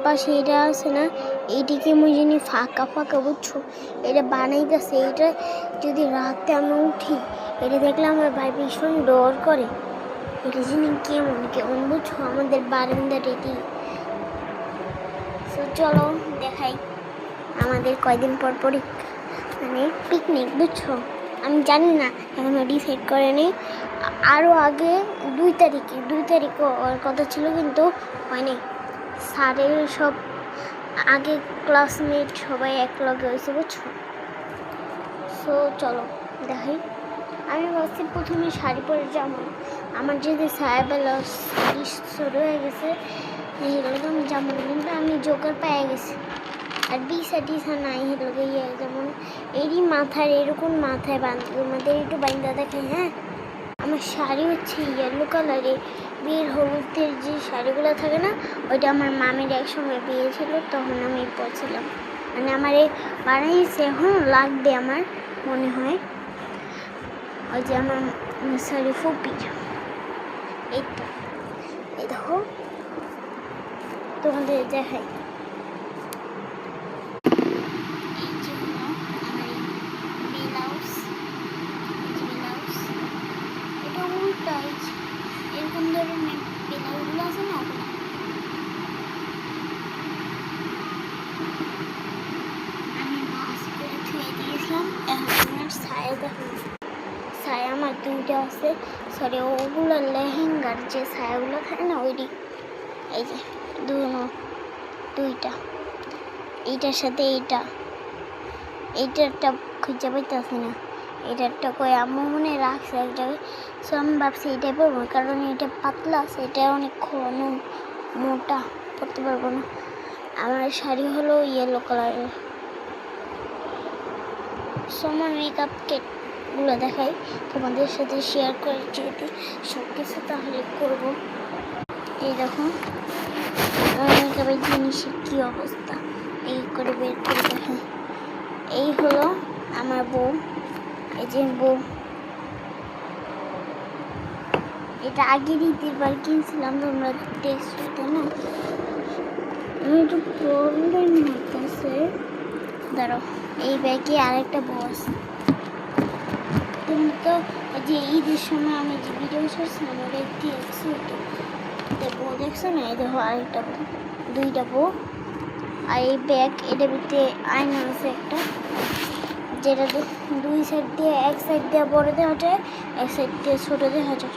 পাশে এটা আছে না, এইটিকে মুই জানি ফাঁকা ফাঁকা বুঝছো, এটা বানাইতেছে। এটা যদি রাতে আমি উঠি, এটা দেখলে আমার ভাই ভীষণ ডর করে। এটা জানি কেমন কেমন বুঝছো, আমাদের বারান্দার এটি। তো চলো দেখাই, আমাদের কয়দিন পর পরই মানে পিকনিক বুঝছো। আমি জানি না, এখনো ডিসাইড করে নেই। আরও আগে 2 তারিখ ওর কথা ছিল, কিন্তু হয়নি। স্যারের সব আগে ক্লাসমেট সবাই এক লগে হয়েছে বুঝছো। সো চলো দেখাই। আমি ভাবছি প্রথমে শাড়ি পরে যাবো, আমার যদি সায়াবেলা শুরু হয়ে গেছে এরকম যাবো, কিন্তু আমি জোগাড় পেয়ে গেছি। আর ডিসা নাই হেলোকে যেমন এরই মাথার এরকম মাথায় আমাদের একটু বাইন্দা দেখে। হ্যাঁ, আমার শাড়ি হচ্ছে ইয়েলো কালারে, বিয়ের হলুদের যে শাড়িগুলো থাকে না, ওইটা আমার মামের এক সময় বিয়ে ছিল, তখন আমি পরছিলাম। মানে আমার এই বানাইছে, এখন লাগবে আমার মনে হয়। ওই যে আমার সরি ফুপির এই তো, এই দেখো তোমাদের দেখাই। এরকম ধরনের ব্লাউজগুলো আছে না, ওগুলো আমি ভাঁজ করে ধুয়ে দিয়েছিলাম। এখন আমার ছায়া দেখো, ছায়া আমার 2টা আছে। সরি, ওগুলো লেহেঙ্গার যে ছায়াগুলো থাকে না, ওইটি। এই যে 2টা, এইটার সাথে এইটারটা খুঁজে পাইতেছি না। এটারটা কই আম্মু মনে রাখছে এক জায়গায়। সো আমি ভাবছি এটাই পরবো, কারণ এটা পাতলা আছে, এটা অনেক ঘন মোটা, পরতে পারবো না। আমার শাড়ি হলো ইয়েলো কালারের। সো আমার মেকআপ কিটগুলো দেখাই, তোমাদের সাথে শেয়ার করে যদি সব কিছু তাহলে করবো। এই দেখো আমার মেকআপের জিনিসের কী অবস্থা, এই করে বের করে দেখাই। এই হলো আমার বউ, এই যে বউ। এটা আগে ঈদের বার কিনছিলাম, তোমরা দেখছো তাই না। আমি একটু প্রবলেম হতেছে, দাঁড়াও। এই ব্যাগে আরেকটা বউ আছে। তুমি তো যে ঈদের সময় আমি যে ভিডিও করছিলাম ওটা দেখছি, বউ দেখছো না। এই দেখো আরেকটা বউ, 2টা বউ। আর এই ব্যাগ, এটার ভিতরে আয়না আছে একটা, যেটা 2 সাইড দিয়ে, এক সাইড দিয়ে বড় দেখা যায়, এক সাইড দিয়ে ছোট দেখা যায়।